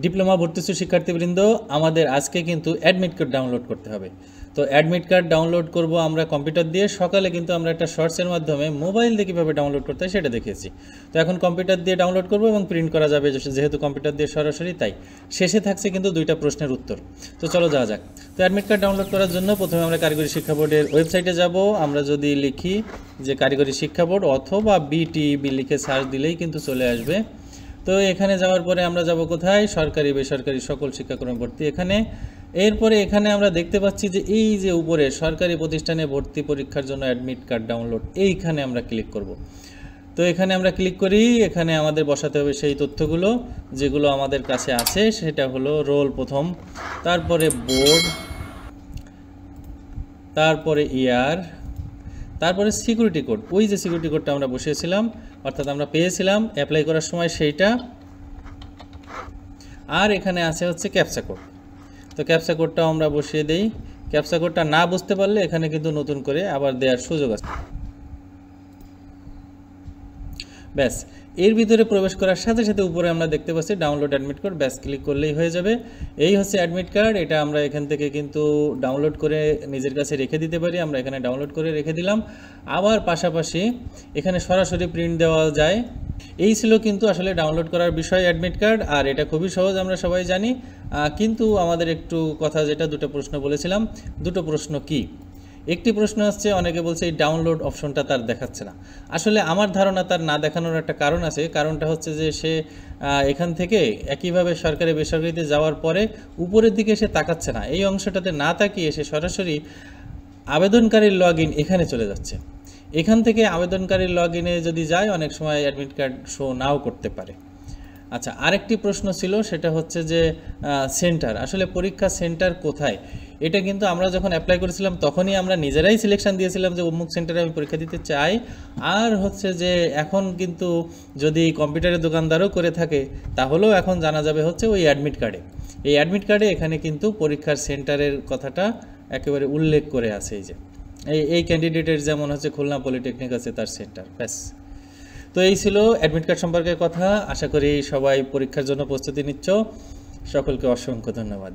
Diploma ভর্তিচ্ছু শিক্ষার্থীবৃন্দ, আমাদের আজকে কিন্তু অ্যাডমিট কার্ড ডাউনলোড করতে হবে। তো অ্যাডমিট কার্ড ডাউনলোড করব আমরা কম্পিউটার দিয়ে। সকালে কিন্তু আমরা একটা শর্টসের মাধ্যমে মোবাইল দিয়ে কীভাবে ডাউনলোড করতে হয় সেটা দেখিয়েছি। তো এখন কম্পিউটার দিয়ে ডাউনলোড করব এবং প্রিন্ট করা যাবে, যেহেতু কম্পিউটার দিয়ে সরাসরি, তাই শেষে থাকছে কিন্তু দুইটা প্রশ্নের উত্তর। তো চলো যাওয়া যাক। তো অ্যাডমিট কার্ড ডাউনলোড করার জন্য প্রথমে আমরা কারিগরি শিক্ষা বোর্ডের ওয়েবসাইটে যাব। আমরা যদি লিখি যে কারিগরি শিক্ষা বোর্ড অথবা বিটিবি লিখে সার্চ দিলেই কিন্তু চলে আসবে। তো এখানে যাওয়ার পরে আমরা যাব কোথায়? সরকারি বেসরকারি সকল শিক্ষাক্রমে ভর্তি, এখানে। এরপরে এখানে আমরা দেখতে পাচ্ছি যে এই যে উপরে সরকারি প্রতিষ্ঠানে ভর্তি পরীক্ষার জন্য অ্যাডমিট কার্ড ডাউনলোড, এইখানে আমরা ক্লিক করব। তো এখানে আমরা ক্লিক করি। এখানে আমাদের বসাতে হবে সেই তথ্যগুলো যেগুলো আমাদের কাছে আছে। সেটা হলো রোল প্রথম, তারপরে বোর্ড, তারপরে ইয়ার, তারপরে সিকিউরিটি কোড। ওই যে সিকিউরিটি কোডটা আমরা বসিয়েছিলাম, অর্থাৎ আমরা পেয়েছিলাম অ্যাপ্লাই করার সময় সেইটা। আর এখানে আছে হচ্ছে ক্যাপচা কোড। তো ক্যাপচা কোডটাও আমরা বসিয়ে দেই। ক্যাপচা কোডটা না বুঝতে পারলে এখানে কিন্তু নতুন করে আবার দেওয়ার সুযোগ আছে। ব্যাস, এর ভিতরে প্রবেশ করার সাথে সাথে উপরে আমরা দেখতে পাচ্ছি ডাউনলোড অ্যাডমিট কার্ড। ব্যাস, ক্লিক করলেই হয়ে যাবে। এই হচ্ছে অ্যাডমিট কার্ড। এটা আমরা এখান থেকে কিন্তু ডাউনলোড করে নিজের কাছে রেখে দিতে পারি। আমরা এখানে ডাউনলোড করে রেখে দিলাম। আবার পাশাপাশি এখানে সরাসরি প্রিন্ট দেওয়া যায়। এই ছিল কিন্তু আসলে ডাউনলোড করার বিষয় অ্যাডমিট কার্ড। আর এটা খুবই সহজ, আমরা সবাই জানি। কিন্তু আমাদের একটু কথা, যেটা দুটো প্রশ্ন বলেছিলাম, দুটো প্রশ্ন কি? একটি প্রশ্ন আসছে, অনেকে বলছে এই ডাউনলোড অপশনটা তার দেখাচ্ছে না। আসলে আমার ধারণা তার না দেখানোর একটা কারণ আছে। কারণটা হচ্ছে যে সে এখান থেকে একইভাবে সরকারি বেসরকারিতে যাওয়ার পরে উপরের দিকে সে তাকাচ্ছে না। এই অংশটাতে না তাকিয়ে সে সরাসরি আবেদনকারীর লগ ইন এখানে চলে যাচ্ছে। এখান থেকে আবেদনকারীর লগ ইনে যদি যায়, অনেক সময় অ্যাডমিট কার্ড শো নাও করতে পারে। আচ্ছা, আরেকটি প্রশ্ন ছিল, সেটা হচ্ছে যে সেন্টার, আসলে পরীক্ষা সেন্টার কোথায়? এটা কিন্তু আমরা যখন অ্যাপ্লাই করেছিলাম তখনই আমরা নিজেরাই সিলেকশন দিয়েছিলাম যে অমুক সেন্টারে আমি পরীক্ষা দিতে চাই। আর হচ্ছে যে এখন কিন্তু যদি কম্পিউটারের দোকানদারও করে থাকে, তাহলেও এখন জানা যাবে হচ্ছে ওই অ্যাডমিট কার্ডে। এই অ্যাডমিট কার্ডে এখানে কিন্তু পরীক্ষার সেন্টারের কথাটা একেবারে উল্লেখ করে আছে। এই যে এই ক্যান্ডিডেটের যেমন হচ্ছে খুলনা পলিটেকনিক আছে, তার সেন্টার। ব্যাস, তো এই ছিল অ্যাডমিট কার্ড সম্পর্কে কথা। আশা করি সবাই পরীক্ষার জন্য প্রস্তুতি নিচ্ছ। সকলকে অসংখ্য ধন্যবাদ।